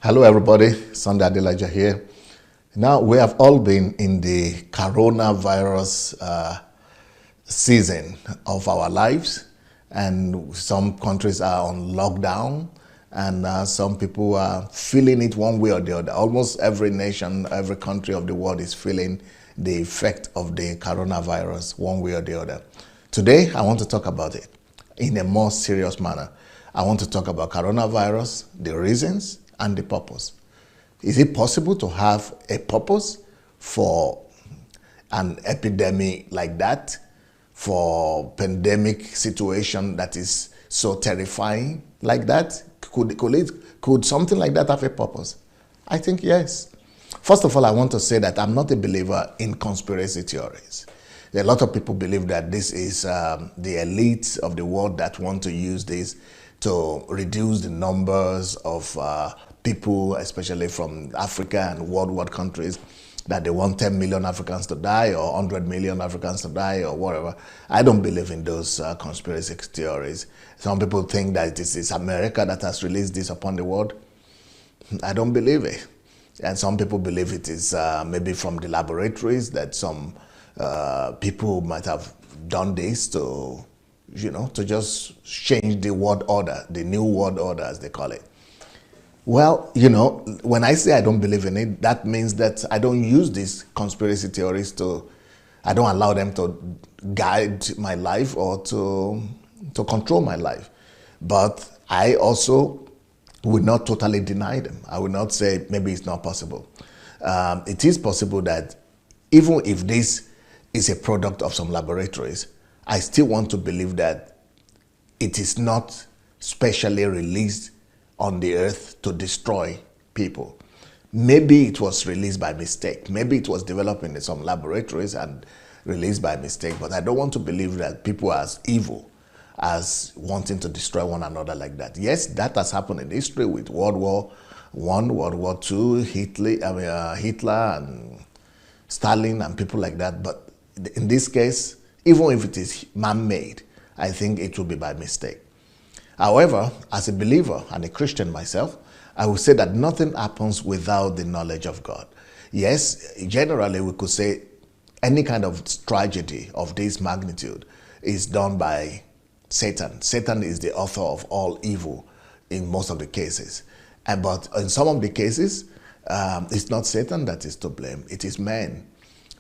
Hello everybody, Sunday Adelaja here. Now we have all been in the coronavirus season of our lives, and some countries are on lockdown, and some people are feeling it one way or the other. Almost every nation, every country of the world is feeling the effect of the coronavirus one way or the other. Today I want to talk about it in a more serious manner. I want to talk about coronavirus, the reasons, and the purpose. Is it possible to have a purpose for an epidemic like that, for pandemic situation that is so terrifying like that? Could something like that have a purpose? I think yes. First of all, I want to say that I'm not a believer in conspiracy theories. A lot of people believe that this is the elite of the world that want to use this to reduce the numbers of people, especially from Africa and world countries, that they want 10 million Africans to die or 100 million Africans to die or whatever. I don't believe in those conspiracy theories. Some people think that it is America that has released this upon the world. I don't believe it. And some people believe it is maybe from the laboratories, that some people might have done this to just change the world order, the new world order as they call it. Well, when I say I don't believe in it, that means that I don't use these conspiracy theories I don't allow them to guide my life or to control my life. But I also would not totally deny them. I would not say maybe it's not possible. It is possible that even if this is a product of some laboratories, I still want to believe that it is not specially released on the earth to destroy people. Maybe it was released by mistake. Maybe it was developed in some laboratories and released by mistake. But I don't want to believe that people are as evil as wanting to destroy one another like that. Yes, that has happened in history with World War I, World War II, Hitler and Stalin and people like that. But in this case, even if it is man-made, I think it will be by mistake. However, as a believer and a Christian myself, I will say that nothing happens without the knowledge of God. Yes, generally we could say any kind of tragedy of this magnitude is done by Satan. Satan is the author of all evil in most of the cases. But in some of the cases, it's not Satan that is to blame, it is man.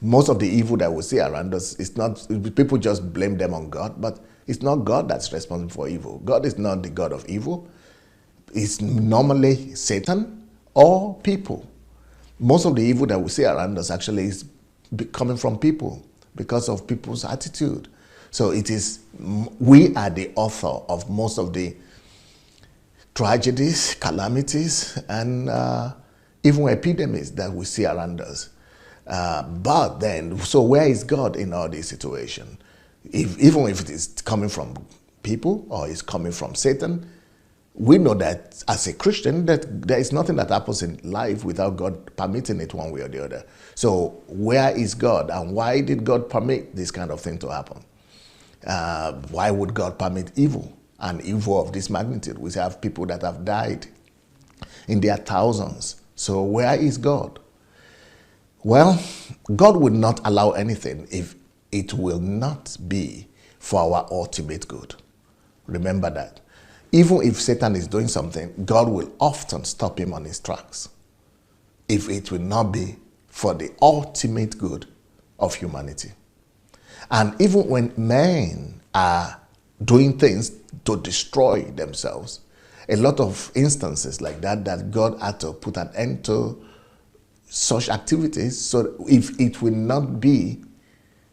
Most of the evil that we see around us, it's not, people just blame them on God, but it's not God that's responsible for evil. God is not the God of evil. It's normally Satan or people. Most of the evil that we see around us actually is coming from people because of people's attitude. So we are the author of most of the tragedies, calamities, and even epidemics that we see around us. But then, so where is God in all this situation? Even if it is coming from people or it's coming from Satan, we know that as a Christian that there is nothing that happens in life without God permitting it one way or the other. So where is God, and why did God permit this kind of thing to happen? Why would God permit evil, and evil of this magnitude? We have people that have died in their thousands. So where is God? Well, God will not allow anything if it will not be for our ultimate good. Remember that. Even if Satan is doing something, God will often stop him on his tracks if it will not be for the ultimate good of humanity. And even when men are doing things to destroy themselves, a lot of instances like that God had to put an end to such activities, so if it will not be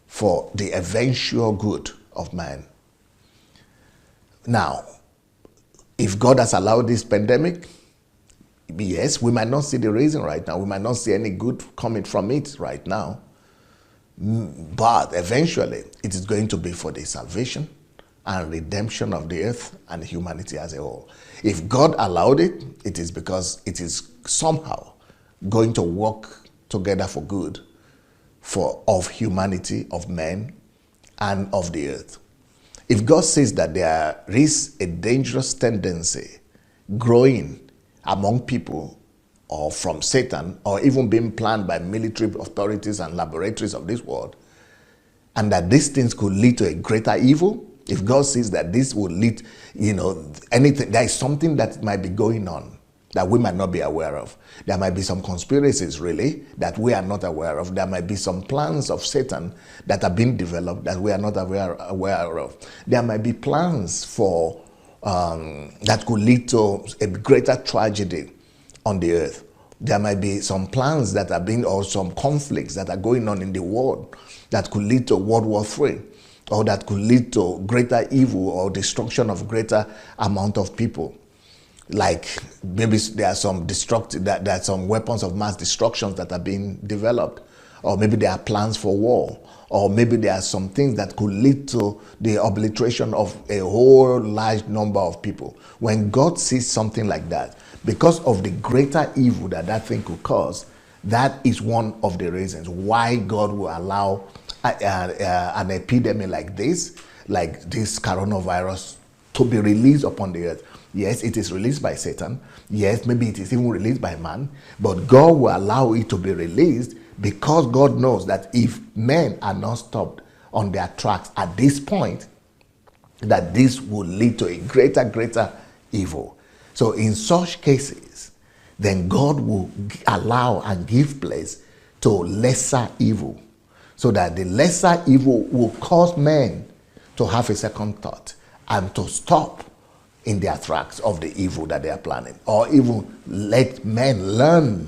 for the eventual good of man. Now, if God has allowed this pandemic, yes, we might not see the reason right now. We might not see any good coming from it right now. But eventually, it is going to be for the salvation and redemption of the earth and humanity as a whole. If God allowed it, it is because it is somehow going to work together for good of humanity, of men, and of the earth. If God says that there is a dangerous tendency growing among people or from Satan, or even being planned by military authorities and laboratories of this world, and that these things could lead to a greater evil, if God sees that this will lead, anything, there is something that might be going on that we might not be aware of. There might be some conspiracies, really, that we are not aware of. There might be some plans of Satan that are being developed that we are not aware of. There might be plans for that could lead to a greater tragedy on the earth. There might be some plans that are being, or some conflicts that are going on in the world that could lead to World War III, or that could lead to greater evil or destruction of greater amount of people. Like maybe there are some there are some weapons of mass destruction that are being developed, or maybe there are plans for war, or maybe there are some things that could lead to the obliteration of a whole large number of people. When God sees something like that, because of the greater evil that thing could cause, that is one of the reasons why God will allow an epidemic like this coronavirus, to be released upon the earth. Yes, it is released by Satan. Yes, maybe it is even released by man. But God will allow it to be released because God knows that if men are not stopped on their tracks at this point, that this will lead to a greater evil. So in such cases, then God will allow and give place to lesser evil, so that the lesser evil will cause men to have a second thought and to stop in their tracks of the evil that they are planning, or even let men learn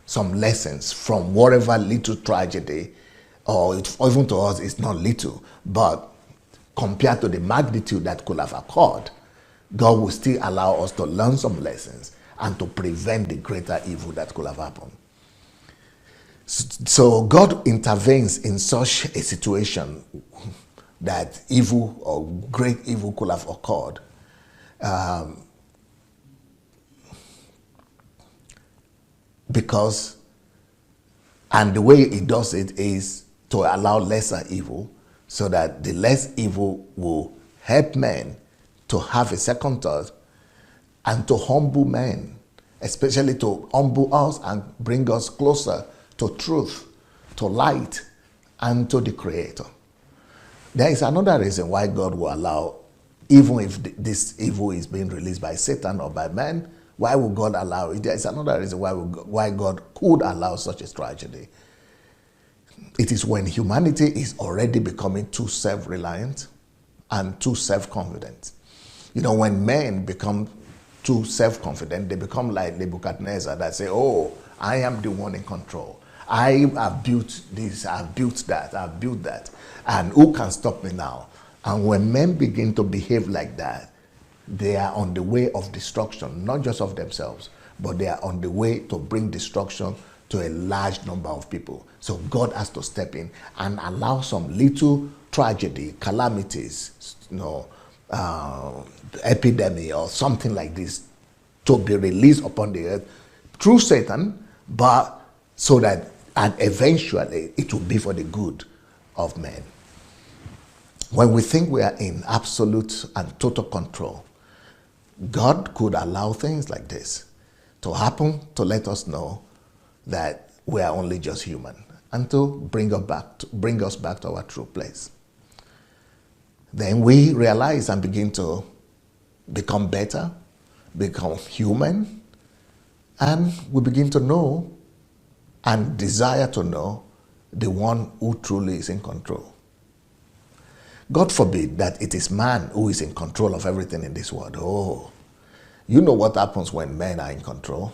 some lessons from whatever little tragedy, or even to us it's not little, but compared to the magnitude that could have occurred, God will still allow us to learn some lessons and to prevent the greater evil that could have happened. So God intervenes in such a situation that evil or great evil could have occurred. Because, and the way he does it is to allow lesser evil, so that the less evil will help men to have a second thought and to humble men, especially to humble us and bring us closer to truth, to light, and to the Creator. There is another reason why God will allow, even if this evil is being released by Satan or by man, why would God allow it? There is another reason why God could allow such a tragedy. It is when humanity is already becoming too self-reliant and too self-confident. When men become too self-confident, they become like Nebuchadnezzar that say, oh, I am the one in control. I have built this, I've built that, I've built that. And who can stop me now? And when men begin to behave like that, they are on the way of destruction, not just of themselves, but they are on the way to bring destruction to a large number of people. So God has to step in and allow some little tragedy, calamities, epidemic or something like this to be released upon the earth through Satan, but so that, and eventually it will be for the good of men. When we think we are in absolute and total control, God could allow things like this to happen to let us know that we are only just human, and to bring us back to our true place. Then we realize and begin to become better, become human, and we begin to know and desire to know the one who truly is in control. God forbid that it is man who is in control of everything in this world. Oh, you know what happens when men are in control.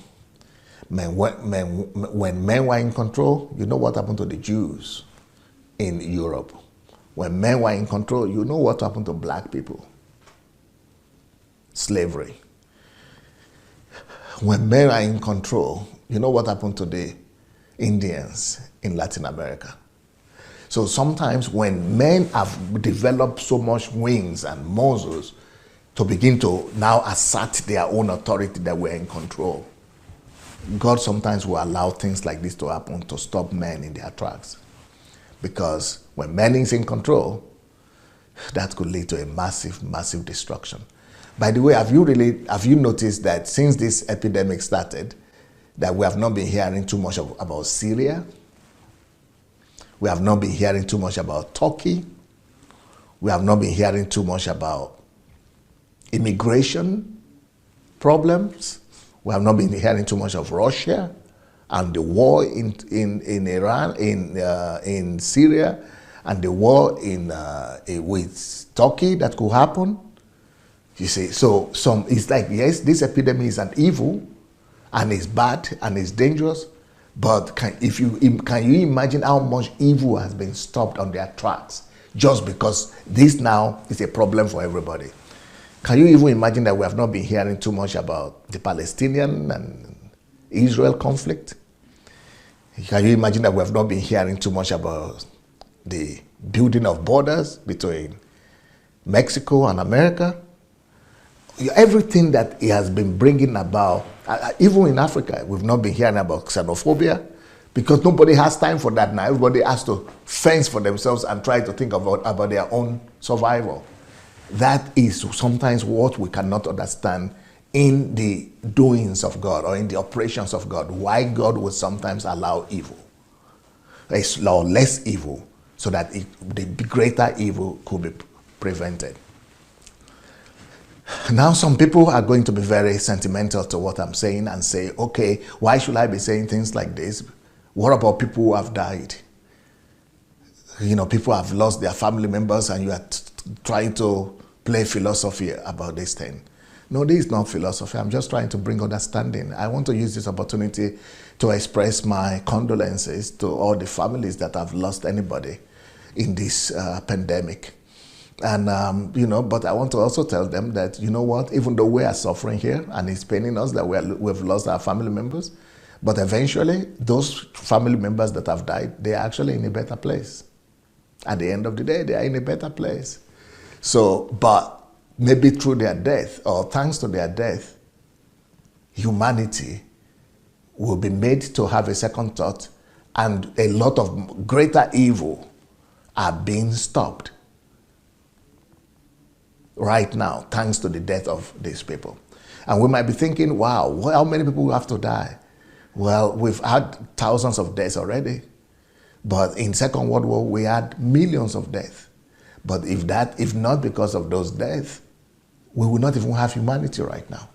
When men were in control, you know what happened to the Jews in Europe. When men were in control, you know what happened to black people. Slavery. When men are in control, you know what happened to the Indians in Latin America. So sometimes when men have developed so much wings and muscles to begin to now assert their own authority that we're in control, God sometimes will allow things like this to happen to stop men in their tracks. Because when man is in control, that could lead to a massive destruction. By the way, have you noticed that since this epidemic started, that we have not been hearing too much about Syria. We have not been hearing too much about Turkey. We have not been hearing too much about immigration problems. We have not been hearing too much of Russia and the war in Iran, in Syria, and the war with Turkey that could happen. You see, so it's like, yes, this epidemic is an evil, and it's bad and it's dangerous. But can you imagine how much evil has been stopped on their tracks just because this now is a problem for everybody? Can you even imagine that we have not been hearing too much about the Palestinian and Israel conflict? Can you imagine that we have not been hearing too much about the building of borders between Mexico and America? Everything that he has been bringing about, even in Africa, we've not been hearing about xenophobia because nobody has time for that now. Everybody has to fence for themselves and try to think about their own survival. That is sometimes what we cannot understand in the doings of God or in the operations of God, why God will sometimes allow evil, allow less evil, so that the greater evil could be prevented. Now, some people are going to be very sentimental to what I'm saying and say, okay, why should I be saying things like this? What about people who have died? You know, people have lost their family members and you are trying to play philosophy about this thing. No, this is not philosophy. I'm just trying to bring understanding. I want to use this opportunity to express my condolences to all the families that have lost anybody in this pandemic. And, you know, but I want to also tell them that, you know what, even though we are suffering here and it's paining us that we've lost our family members, but eventually those family members that have died, they're actually in a better place. At the end of the day, they are in a better place. So, but maybe through their death or thanks to their death, humanity will be made to have a second thought and a lot of greater evil are being stopped right now, thanks to the death of these people. And we might be thinking, wow, how many people will have to die? Well, we've had thousands of deaths already. But in Second World War, we had millions of deaths. But if not because of those deaths, we will not even have humanity right now.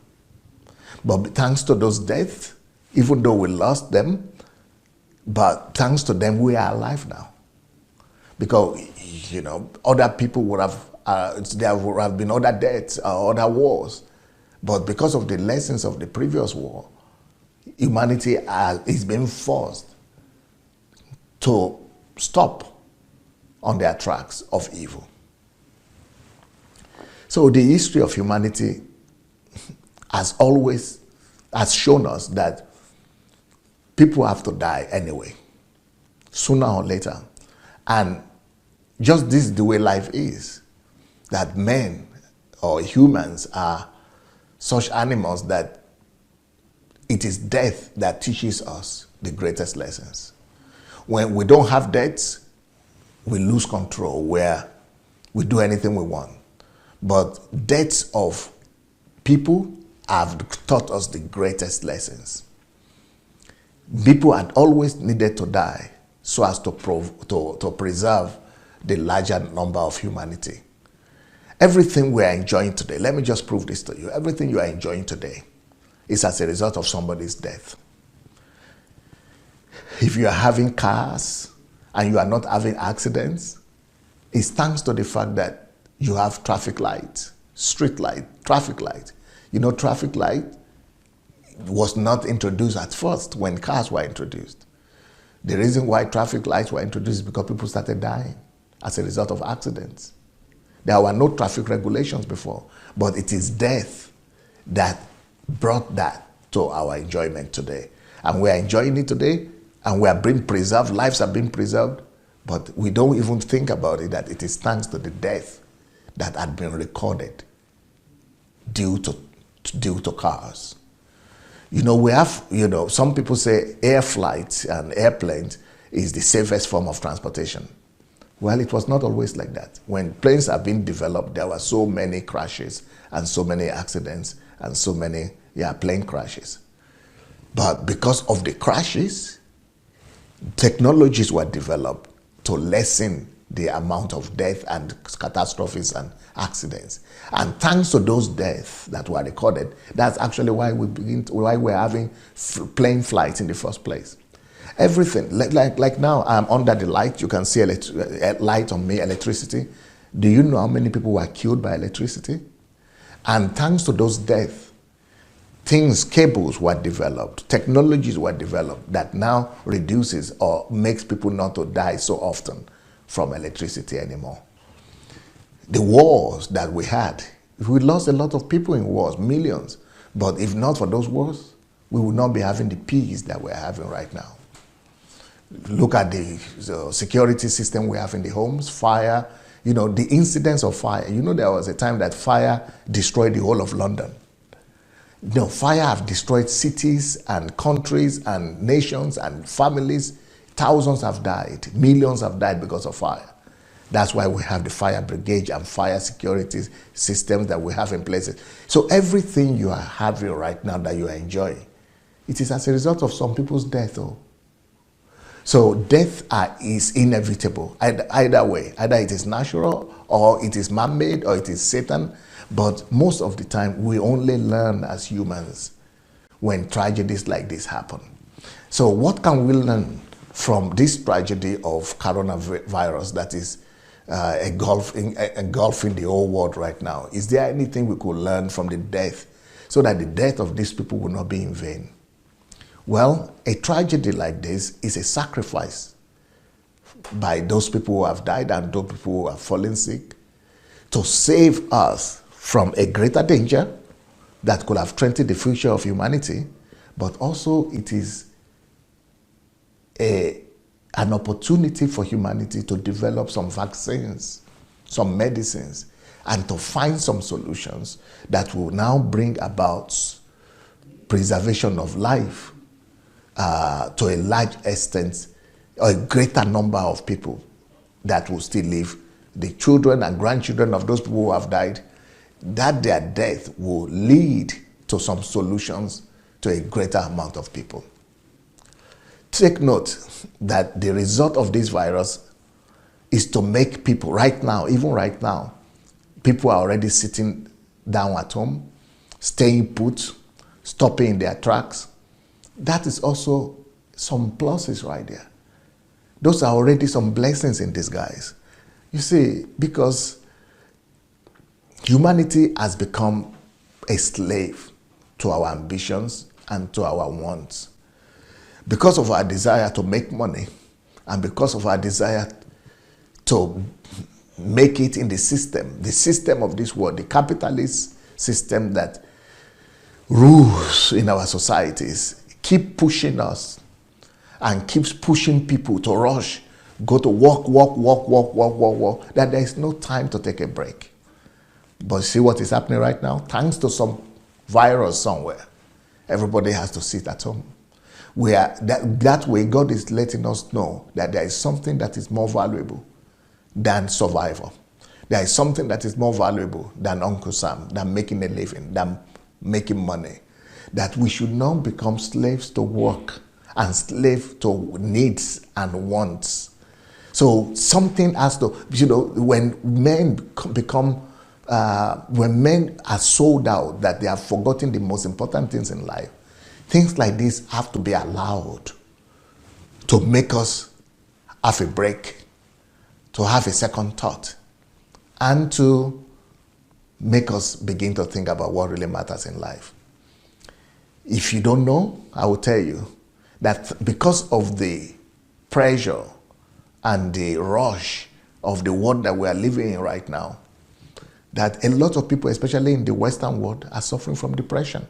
But thanks to those deaths, even though we lost them, but thanks to them, we are alive now. Because, you know, other people would have there would have been other deaths or other wars. But because of the lessons of the previous war, humanity is being forced to stop on their tracks of evil. So the history of humanity has shown us that people have to die anyway, sooner or later. And just this is the way life is. That men or humans are such animals that it is death that teaches us the greatest lessons. When we don't have deaths, we lose control where we do anything we want. But deaths of people have taught us the greatest lessons. People had always needed to die so as to preserve the larger number of humanity. Everything we are enjoying today, let me just prove this to you. Everything you are enjoying today is as a result of somebody's death. If you are having cars and you are not having accidents, it's thanks to the fact that you have traffic lights, street light, traffic light. You know, traffic light was not introduced at first when cars were introduced. The reason why traffic lights were introduced is because people started dying as a result of accidents. There were no traffic regulations before, but it is death that brought that to our enjoyment today. And we are enjoying it today, and we are being preserved, lives are being preserved, but we don't even think about it, that it is thanks to the death that had been recorded due to cars. You know, we have, you know, some people say air flights and airplanes is the safest form of transportation. Well, it was not always like that. When planes have been developed, there were so many crashes and so many accidents and so many plane crashes. But because of the crashes, technologies were developed to lessen the amount of death and catastrophes and accidents. And thanks to those deaths that were recorded, that's actually why why we're having plane flights in the first place. Everything, like now, I'm under the light. You can see light on me, electricity. Do you know how many people were killed by electricity? And thanks to those deaths, cables were developed, technologies were developed that now reduces or makes people not to die so often from electricity anymore. The wars that we had, we lost a lot of people in wars, millions. But if not for those wars, we would not be having the peace that we're having right now. Look at the security system we have in the homes, fire, the incidents of fire. There was a time that fire destroyed the whole of London. Fire have destroyed cities and countries and nations and families. Thousands have died. Millions have died because of fire. That's why we have the fire brigade and fire security systems that we have in places. So everything you are having right now that you are enjoying, it is as a result of some people's death. So death is inevitable, either way. Either it is natural, or it is man-made, or it is Satan. But most of the time, we only learn as humans when tragedies like this happen. So what can we learn from this tragedy of coronavirus that is engulfing the whole world right now? Is there anything we could learn from the death so that the death of these people will not be in vain? Well, a tragedy like this is a sacrifice by those people who have died and those people who have fallen sick to save us from a greater danger that could have threatened the future of humanity, but also it is an opportunity for humanity to develop some vaccines, some medicines, and to find some solutions that will now bring about preservation of life to a large extent, or a greater number of people that will still live. The children and grandchildren of those people who have died, that their death will lead to some solutions to a greater amount of people. Take note that the result of this virus is to make people right now, even right now, people are already sitting down at home, staying put, stopping in their tracks. That is also some pluses right there. Those are already some blessings in disguise. You see, because humanity has become a slave to our ambitions and to our wants. Because of our desire to make money and because of our desire to make it in the system of this world, the capitalist system that rules in our societies, keep pushing us and keeps pushing people to rush, go to work, that there is no time to take a break. But see what is happening right now? Thanks to some virus somewhere, everybody has to sit at home. That way, God is letting us know that there is something that is more valuable than survival. There is something that is more valuable than Uncle Sam, than making a living, than making money. That we should not become slaves to work and slaves to needs and wants. So something has to, when men when men are sold out, that they have forgotten the most important things in life, things like this have to be allowed to make us have a break, to have a second thought, and to make us begin to think about what really matters in life. If you don't know, I will tell you that because of the pressure and the rush of the world that we are living in right now, that a lot of people, especially in the Western world, are suffering from depression.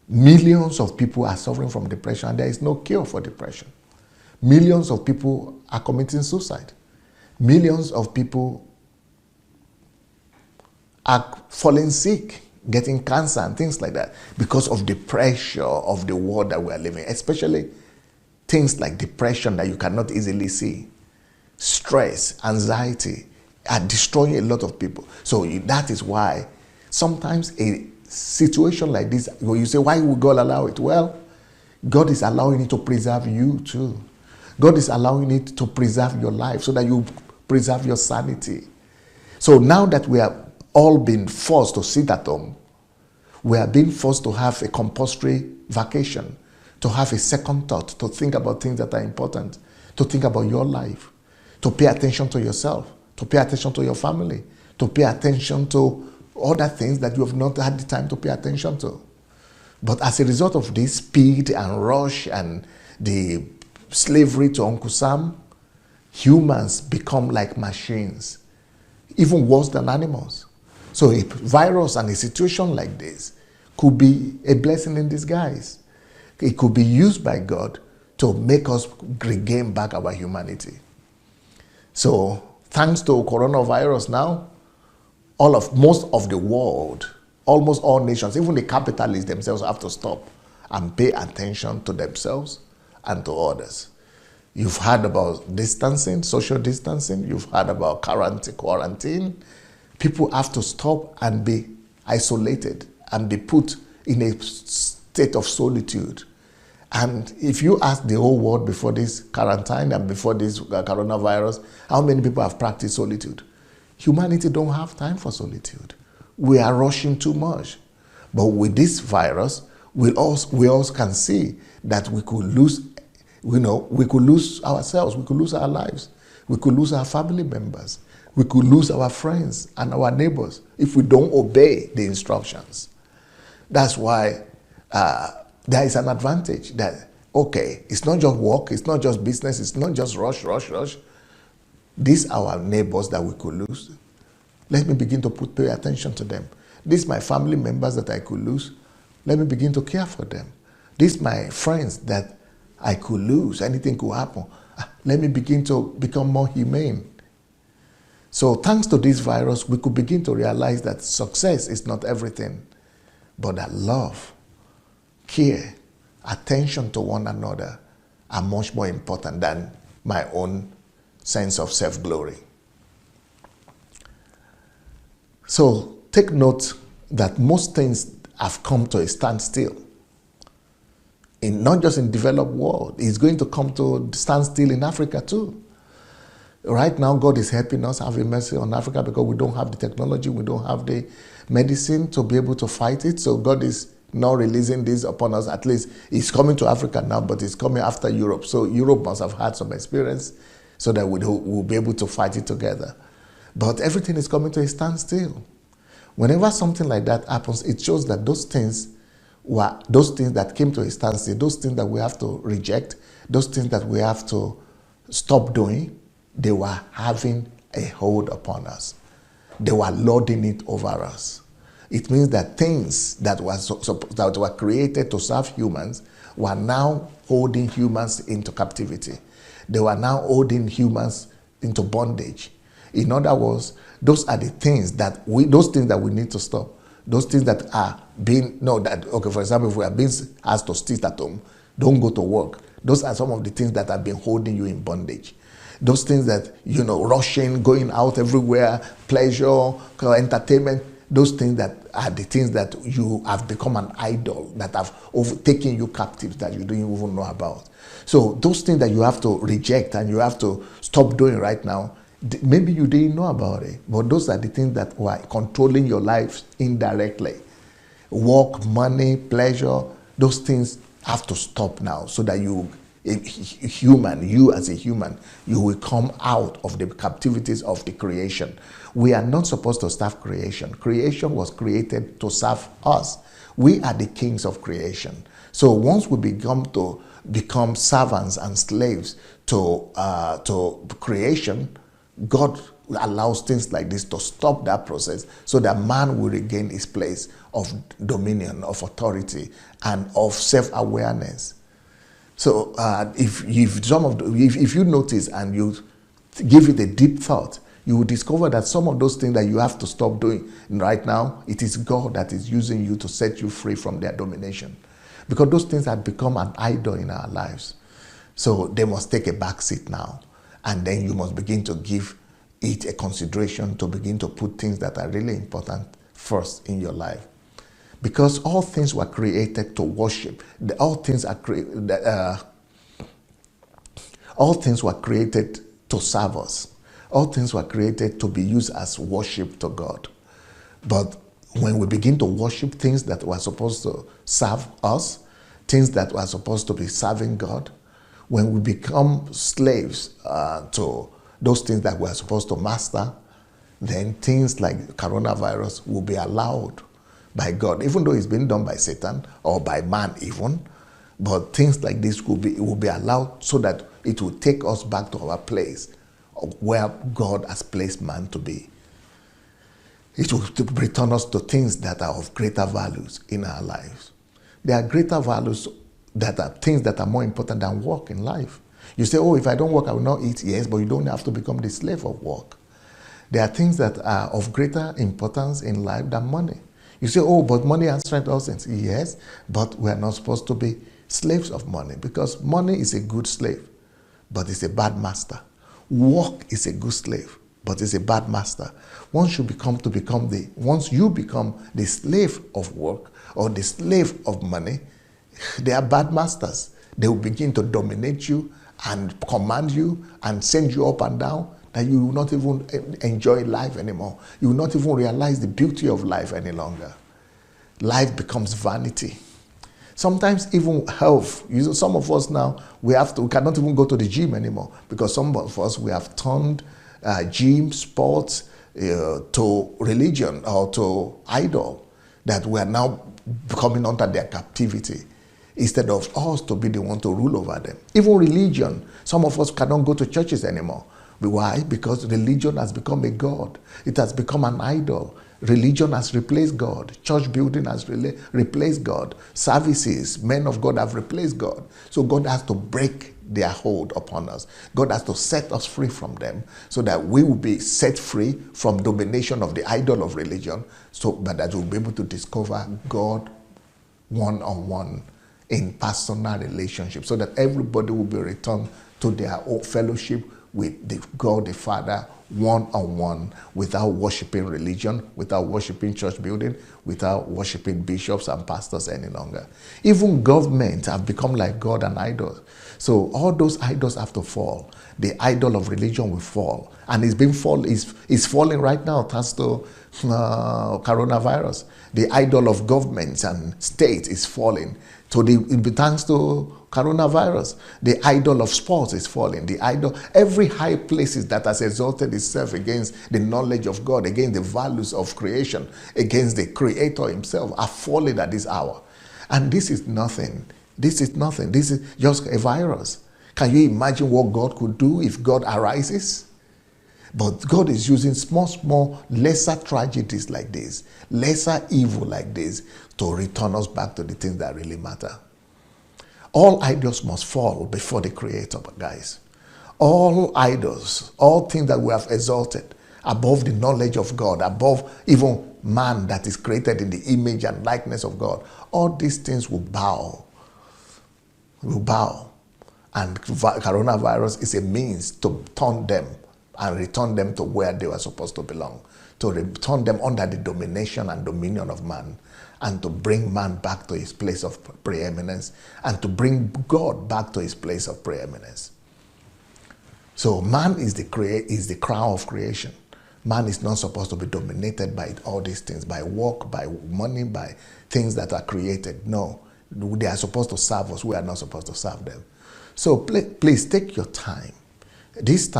Millions of people are suffering from depression, and there is no cure for depression. Millions of people are committing suicide. Millions of people are falling sick, getting cancer and things like that because of the pressure of the world that we are living, especially things like depression that you cannot easily see. Stress, anxiety are destroying a lot of people. So that is why sometimes a situation like this, you say, why would God allow it? Well, God is allowing it to preserve you too. God is allowing it to preserve your life so that you preserve your sanity. So now that we have all been forced to sit at home, we are being forced to have a compulsory vacation, to have a second thought, to think about things that are important, to think about your life, to pay attention to yourself, to pay attention to your family, to pay attention to other things that you have not had the time to pay attention to. But as a result of this speed and rush and the slavery to Uncle Sam, humans become like machines, even worse than animals. So a virus and a situation like this could be a blessing in disguise. It could be used by God to make us regain back our humanity. So thanks to coronavirus now, most of the world, almost all nations, even the capitalists themselves, have to stop and pay attention to themselves and to others. You've heard about distancing, social distancing. You've heard about quarantine. People have to stop and be isolated and be put in a state of solitude. And if you ask the whole world before this quarantine and before this coronavirus, how many people have practiced solitude? Humanity don't have time for solitude. We are rushing too much. But with this virus, we also can see that we could lose, we could lose ourselves, we could lose our lives, we could lose our family members, we could lose our friends and our neighbors if we don't obey the instructions. That's why there is an advantage that, okay, it's not just work, it's not just business, it's not just rush. These are our neighbors that we could lose. Let me begin to pay attention to them. These are my family members that I could lose. Let me begin to care for them. These are my friends that I could lose. Anything could happen. Let me begin to become more humane. So thanks to this virus, we could begin to realize that success is not everything, but that love, care, attention to one another are much more important than my own sense of self-glory. So take note that most things have come to a standstill. Not just in the developed world, it's going to come to standstill in Africa too. Right now, God is helping us have a mercy on Africa because we don't have the technology, we don't have the medicine to be able to fight it. So God is now releasing this upon us. At least it's coming to Africa now, but it's coming after Europe. So Europe must have had some experience so that we'll be able to fight it together. But everything is coming to a standstill. Whenever something like that happens, it shows that those things that came to a standstill, those things that we have to reject, those things that we have to stop doing, they were having a hold upon us. They were lording it over us. It means that things that were created to serve humans were now holding humans into captivity. They were now holding humans into bondage. In other words, those are the things that we need to stop. Those things that are for example, if we are being asked to sit at home, don't go to work. Those are some of the things that have been holding you in bondage. Those things that, rushing, going out everywhere, pleasure, entertainment, those things that are the things that you have become an idol, that have taken you captive, that you don't even know about. So those things that you have to reject and you have to stop doing right now, maybe you didn't know about it, but those are the things that were controlling your life indirectly. Work, money, pleasure, those things have to stop now so that you as a human, you will come out of the captivities of the creation. We are not supposed to serve creation. Creation was created to serve us. We are the kings of creation. So once we become servants and slaves to creation, God allows things like this to stop that process so that man will regain his place of dominion, of authority, and of self-awareness. So if you notice and you give it a deep thought, you will discover that some of those things that you have to stop doing right now, it is God that is using you to set you free from their domination. Because those things have become an idol in our lives. So they must take a back seat now. And then you must begin to give it a consideration to begin to put things that are really important first in your life. Because all things were created to worship. All things are created. All things were created to serve us. All things were created to be used as worship to God. But when we begin to worship things that were supposed to serve us, things that were supposed to be serving God, when we become slaves to those things that we're supposed to master, then things like coronavirus will be allowed by God, even though it's been done by Satan or by man even. But things like this will be allowed so that it will take us back to our place of where God has placed man to be. It will return us to things that are of greater values in our lives. There are greater values that are things that are more important than work in life. You say, oh, if I don't work, I will not eat. Yes, but you don't have to become the slave of work. There are things that are of greater importance in life than money. You say, oh, but money has strength all things. Yes, but we are not supposed to be slaves of money, because money is a good slave, but it's a bad master. Work is a good slave, but it's a bad master. Once you become the slave of work or the slave of money, they are bad masters. They will begin to dominate you and command you and send you up and down, that you will not even enjoy life anymore. You will not even realize the beauty of life any longer. Life becomes vanity. Sometimes even health. Some of us now, we cannot even go to the gym anymore, because some of us, we have turned gym, sports to religion or to idol, that we are now coming under their captivity, instead of us to be the one to rule over them. Even religion, some of us cannot go to churches anymore. Why? Because religion has become a god. It has become an idol. Religion has replaced God. Church building has replaced God. Services, men of God have replaced God. So God has to break their hold upon us. God has to set us free from them, so that we will be set free from domination of the idol of religion, but that we'll be able to discover God one-on-one in personal relationships, so that everybody will be returned to their own fellowship with God the Father one-on-one, without worshiping religion, without worshiping church building, without worshiping bishops and pastors any longer. Even governments have become like God and idols. So all those idols have to fall. The idol of religion will fall, and it's falling right now thanks to coronavirus. The idol of governments and states is falling. Thanks to coronavirus. The idol of sports is falling. Every high places that has exalted itself against the knowledge of God, against the values of creation, against the Creator Himself, are falling at this hour. And this is nothing. This is nothing. This is just a virus. Can you imagine what God could do if God arises? But God is using small, lesser tragedies like this, lesser evil like this, to return us back to the things that really matter. All idols must fall before the Creator, guys. All idols, all things that we have exalted above the knowledge of God, above even man that is created in the image and likeness of God, all these things will bow. And coronavirus is a means to turn them and return them to where they were supposed to belong, to return them under the domination and dominion of man, and to bring man back to his place of preeminence, and to bring God back to his place of preeminence. So man is the crown of creation. Man is not supposed to be dominated by all these things, by work, by money, by things that are created. No, they are supposed to serve us. We are not supposed to serve them. So please take your time. This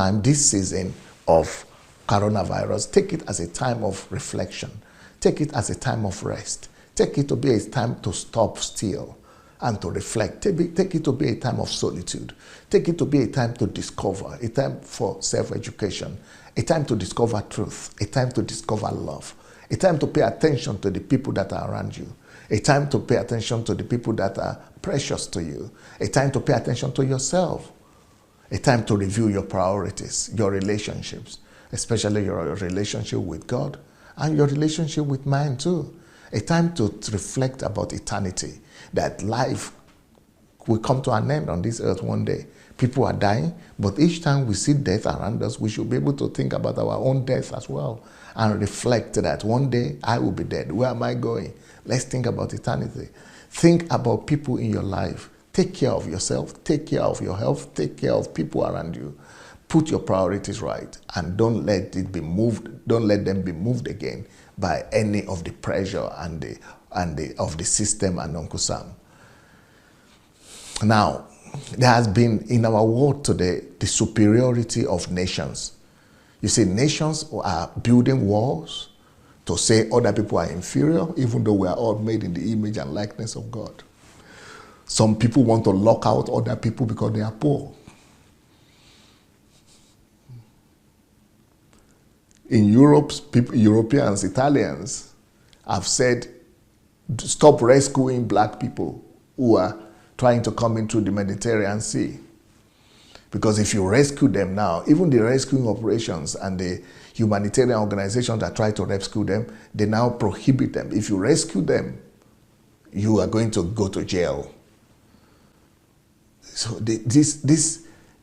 season of coronavirus, take it as a time of reflection. Take it as a time of rest. Take it to be a time to stop still and to reflect. Take it to be a time of solitude. Take it to be a time to discover, a time for self-education, a time to discover truth, a time to discover love, a time to pay attention to the people that are around you, a time to pay attention to the people that are precious to you, a time to pay attention to yourself, a time to review your priorities, your relationships, especially your relationship with God and your relationship with man too. A time to reflect about eternity, that life will come to an end on this earth one day. People are dying, but each time we see death around us, we should be able to think about our own death as well and reflect that one day I will be dead. Where am I going? Let's think about eternity. Think about people in your life. Take care of yourself. Take care of your health. Take care of people around you. Put your priorities right, and don't let it be moved. Don't let them be moved again by any of the pressure and of the system and Uncle Sam. Now, there has been in our world today the superiority of nations. You see, nations are building walls to say other people are inferior, even though we are all made in the image and likeness of God. Some people want to lock out other people because they are poor. In Europe, Europeans, Italians have said, stop rescuing black people who are trying to come into the Mediterranean Sea. Because if you rescue them now, even the rescuing operations and the humanitarian organizations that try to rescue them, they now prohibit them. If you rescue them, you are going to go to jail. So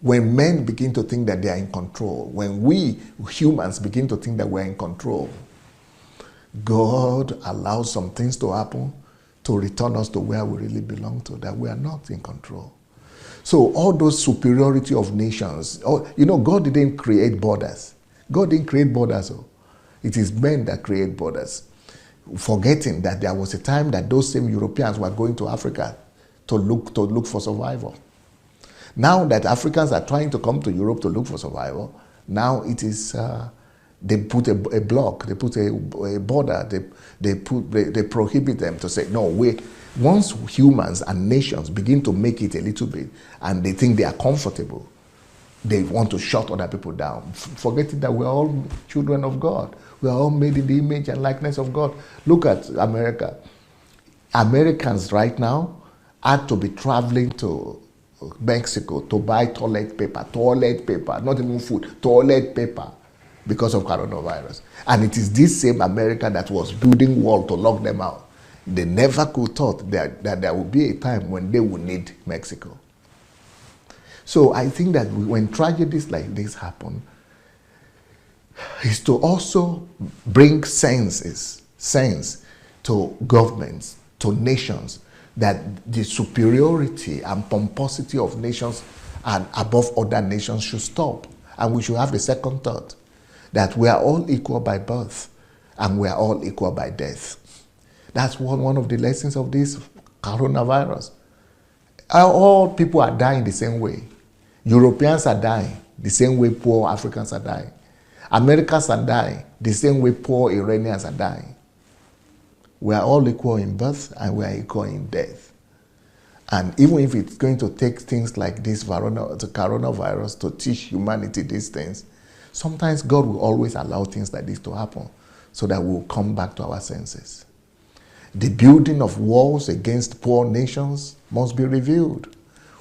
when men begin to think that they are in control, when we humans begin to think that we're in control, God allows some things to happen to return us to where we really belong to, that we are not in control. So all those superiority of nations, God didn't create borders. God didn't create borders. It is men that create borders. Forgetting that there was a time that those same Europeans were going to Africa to look for survival. Now that Africans are trying to come to Europe to look for survival, now it is they put a block, they put a border, they prohibit them to say, no, once humans and nations begin to make it a little bit and they think they are comfortable, they want to shut other people down, forgetting that we're all children of God. We are all made in the image and likeness of God. Look at America. Americans right now had to be traveling to Mexico to buy toilet paper, not even food, toilet paper, because of coronavirus. And it is this same America that was building wall to lock them out. They never could thought that there would be a time when they would need Mexico. So I think that when tragedies like this happen, is to also bring sense to governments, to nations, that the superiority and pomposity of nations and above other nations should stop. And we should have a second thought, that we are all equal by birth and we are all equal by death. That's one of the lessons of this coronavirus. All people are dying the same way. Europeans are dying the same way poor Africans are dying. Americans are dying the same way poor Iranians are dying. We are all equal in birth and we are equal in death. And even if it's going to take things like this coronavirus to teach humanity these things, sometimes God will always allow things like this to happen so that we'll come back to our senses. The building of walls against poor nations must be reviewed.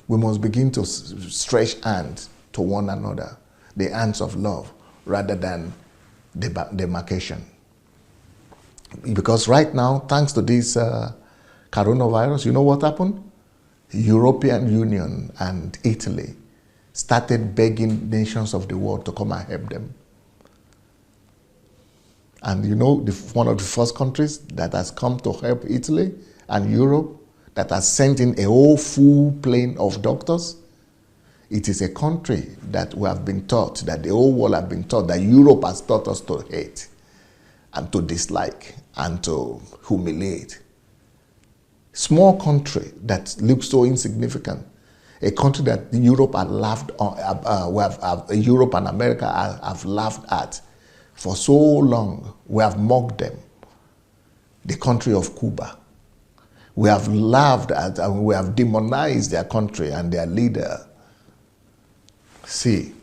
We must begin to stretch hands to one another, the hands of love, rather than demarcation. Because right now, thanks to this coronavirus, you know what happened? European Union and Italy started begging nations of the world to come and help them. And you know, one of the first countries that has come to help Italy and Europe, that has sent in a whole full plane of doctors, it is a country that we have been taught, that the whole world have been taught, that Europe has taught us to hate and to dislike and to humiliate. Small country that looks so insignificant, a country that Europe had laughed on, Europe and America have laughed at for so long. We have mocked them. The country of Cuba. We have laughed at and we have demonized their country and their leader. See,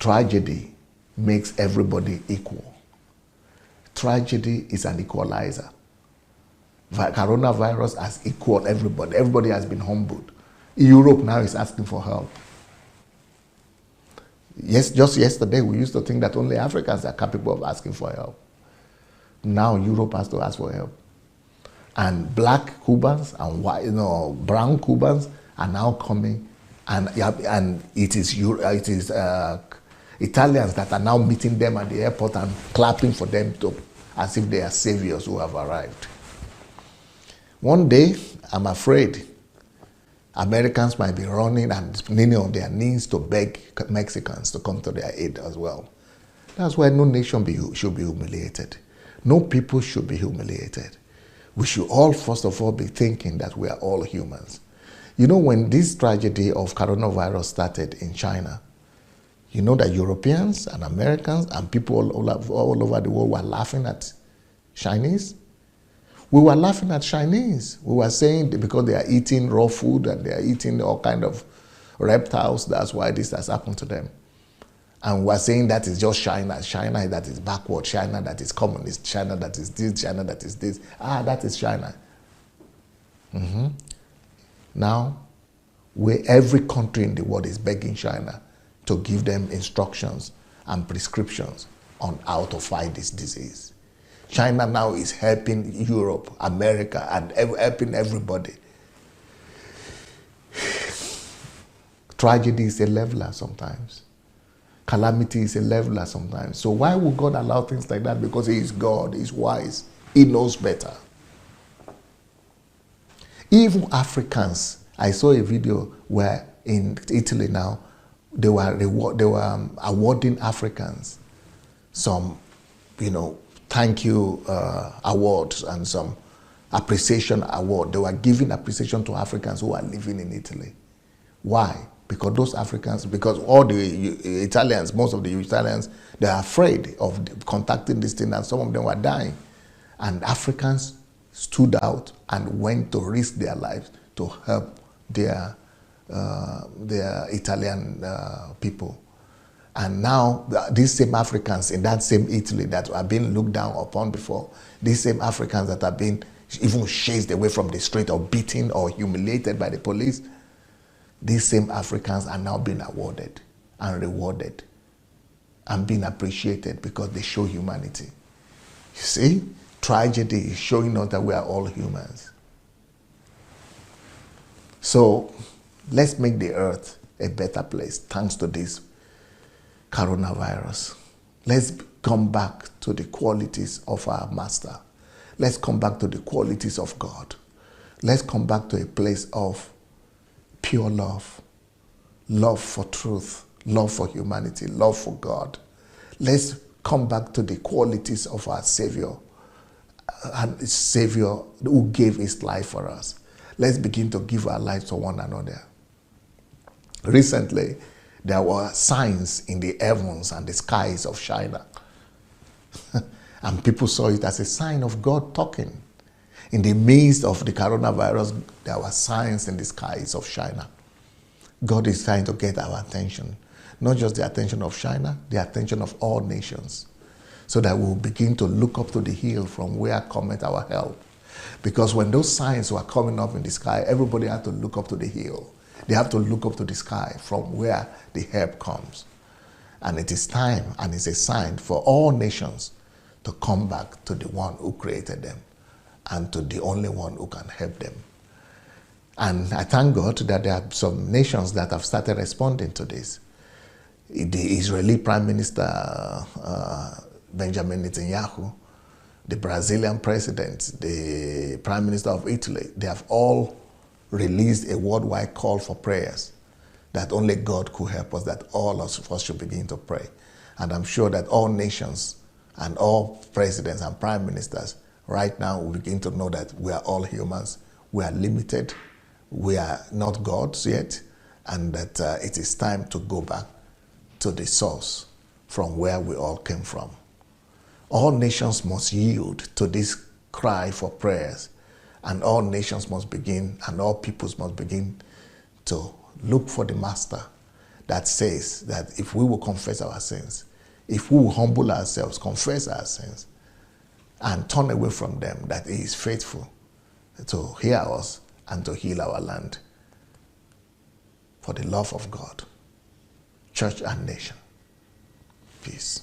tragedy makes everybody equal. Tragedy is an equalizer. Coronavirus has equaled everybody. Everybody has been humbled. Europe now is asking for help. Yes, just yesterday we used to think that only Africans are capable of asking for help. Now Europe has to ask for help. And black Cubans and white, brown Cubans are now coming, and it is Italians that are now meeting them at the airport and clapping for them as if they are saviors who have arrived. One day, I'm afraid Americans might be running and kneeling on their knees to beg Mexicans to come to their aid as well. That's why no nation should be humiliated. No people should be humiliated. We should all, first of all, be thinking that we are all humans. You know, when this tragedy of coronavirus started in China, you know that Europeans and Americans and people all over the world were laughing at Chinese. We were laughing at Chinese. We were saying because they are eating raw food and they are eating all kind of reptiles, that's why this has happened to them. And we're saying that is just China. China that is backward. China that is communist. China that is this. China that is this. That is China. Now, every country in the world is begging China to give them instructions and prescriptions on how to fight this disease. China now is helping Europe, America, and helping everybody. Tragedy is a leveler sometimes. Calamity is a leveler sometimes. So why would God allow things like that? Because He is God, He's wise, He knows better. Even Africans, I saw a video where in Italy now, they were awarding Africans some, thank you awards and some appreciation award. They were giving appreciation to Africans who are living in Italy. Why? Because those Africans, because all the Italians, most of the Italians, they are afraid of contacting this thing, and some of them were dying. And Africans stood out and went to risk their lives to help their Italian people. And now these same Africans in that same Italy that have been looked down upon before, these same Africans that have been even chased away from the street or beaten or humiliated by the police, these same Africans are now being awarded and rewarded and being appreciated because they show humanity. You see, tragedy is showing us that we are all humans. So let's make the earth a better place thanks to this coronavirus. Let's come back to the qualities of our Master. Let's come back to the qualities of God. Let's come back to a place of pure love, love for truth, love for humanity, love for God. Let's come back to the qualities of our Savior, and Savior who gave His life for us. Let's begin to give our lives to one another. Recently, there were signs in the heavens and the skies of China. And people saw it as a sign of God talking. In the midst of the coronavirus, there were signs in the skies of China. God is trying to get our attention. Not just the attention of China, the attention of all nations. So that we'll begin to look up to the hill from where cometh our help. Because when those signs were coming up in the sky, everybody had to look up to the hill. They have to look up to the sky from where the help comes. And it is time, and it's a sign for all nations to come back to the one who created them and to the only one who can help them. And I thank God that there are some nations that have started responding to this. The Israeli Prime Minister Benjamin Netanyahu, the Brazilian President, the Prime Minister of Italy, they have all released a worldwide call for prayers that only God could help us, that all of us should begin to pray. And I'm sure that all nations and all presidents and prime ministers right now will begin to know that we are all humans, we are limited, we are not gods yet, and that it is time to go back to the source from where we all came from. All nations must yield to this cry for prayers, and all nations must begin, and all peoples must begin to look for the Master that says that if we will confess our sins, if we will humble ourselves, confess our sins, and turn away from them, that He is faithful to hear us and to heal our land. For the love of God, church and nation. Peace.